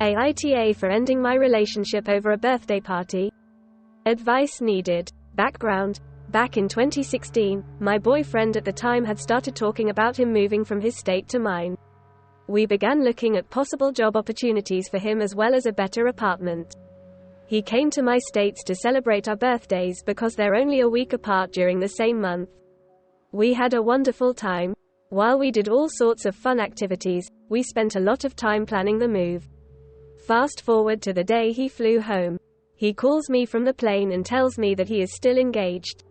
AITA for ending my relationship over a birthday party. Advice needed. Background. Back in 2016, my boyfriend at the time had started talking about him moving from his state to mine. We began looking at possible job opportunities for him as well as a better apartment. He came to my states to celebrate our birthdays because they're only a week apart during the same month. We had a wonderful time. While we did all sorts of fun activities, we spent a lot of time planning the move. Fast forward to the day he flew home. He calls me from the plane and tells me that he is still engaged.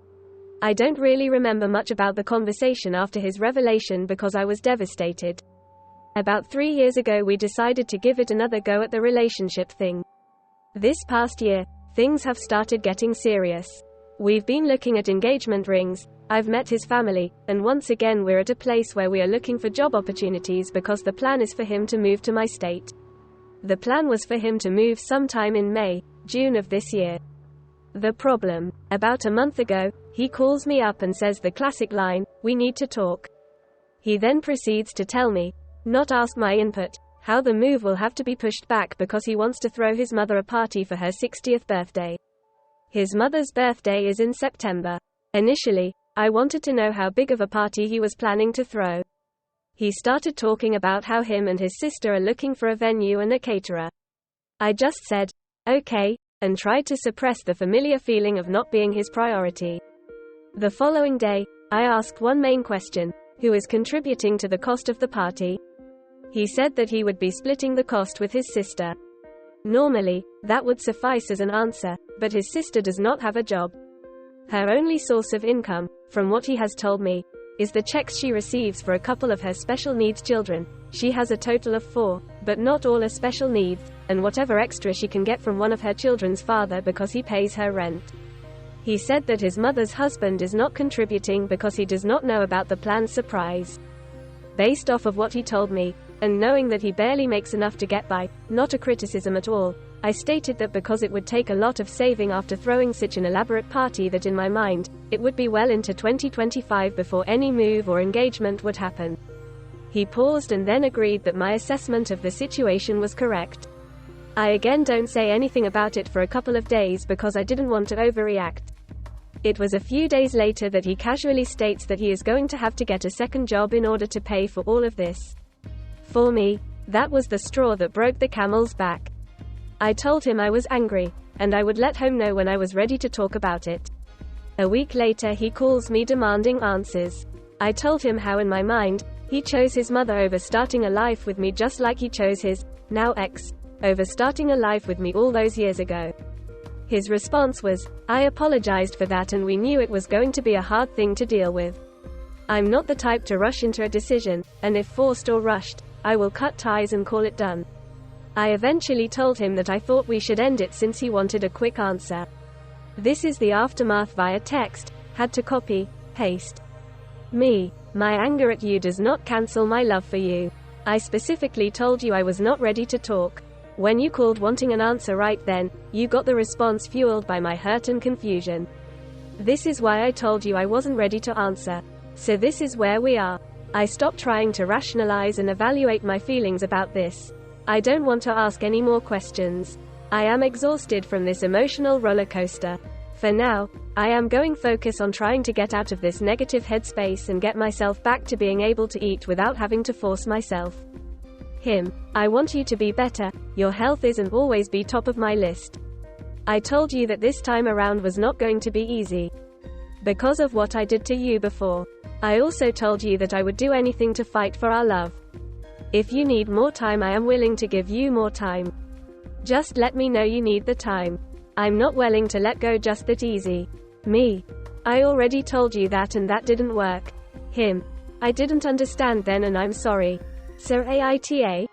I don't really remember much about the conversation after his revelation because I was devastated. About 3 years ago we decided to give it another go at the relationship thing. This past year, things have started getting serious. We've been looking at engagement rings, I've met his family, and once again we're at a place where we are looking for job opportunities because the plan is for him to move to my state. The plan was for him to move sometime in May, June of this year. The problem. About a month ago, he calls me up and says the classic line, "We need to talk." He then proceeds to tell me, not ask my input, how the move will have to be pushed back because he wants to throw his mother a party for her 60th birthday. His mother's birthday is in September. Initially, I wanted to know how big of a party he was planning to throw. He started talking about how him and his sister are looking for a venue and a caterer. I just said, okay, and tried to suppress the familiar feeling of not being his priority. The following day, I asked one main question: who is contributing to the cost of the party? He said that he would be splitting the cost with his sister. Normally, that would suffice as an answer, but his sister does not have a job. Her only source of income, from what he has told me, is the checks she receives for a couple of her special needs children. She has a total of 4, but not all are special needs, and whatever extra she can get from one of her children's father because he pays her rent. He said that his mother's husband is not contributing because he does not know about the planned surprise. Based off of what he told me, and knowing that he barely makes enough to get by, not a criticism at all, I stated that because it would take a lot of saving after throwing such an elaborate party that in my mind, it would be well into 2025 before any move or engagement would happen. He paused and then agreed that my assessment of the situation was correct. I again don't say anything about it for a couple of days because I didn't want to overreact. It was a few days later that he casually states that he is going to have to get a second job in order to pay for all of this. For me, that was the straw that broke the camel's back. I told him I was angry, and I would let him know when I was ready to talk about it. A week later he calls me demanding answers. I told him how in my mind, he chose his mother over starting a life with me just like he chose his, now ex, over starting a life with me all those years ago. His response was, I apologized for that and we knew it was going to be a hard thing to deal with. I'm not the type to rush into a decision, and if forced or rushed, I will cut ties and call it done. I eventually told him that I thought we should end it since he wanted a quick answer. This is the aftermath via text, had to copy, paste. Me. My anger at you does not cancel my love for you. I specifically told you I was not ready to talk. When you called wanting an answer right then, you got the response fueled by my hurt and confusion. This is why I told you I wasn't ready to answer. So this is where we are. I stopped trying to rationalize and evaluate my feelings about this. I don't want to ask any more questions. I am exhausted from this emotional roller coaster. For now, I am going focus on trying to get out of this negative headspace and get myself back to being able to eat without having to force myself. Him. I want you to be better. Your health is and always be top of my list. I told you that this time around was not going to be easy. Because of what I did to you before. I also told you that I would do anything to fight for our love. If you need more time, I am willing to give you more time. Just let me know you need the time. I'm not willing to let go just that easy. Me. I already told you that and that didn't work. Him. I didn't understand then and I'm sorry. So AITA,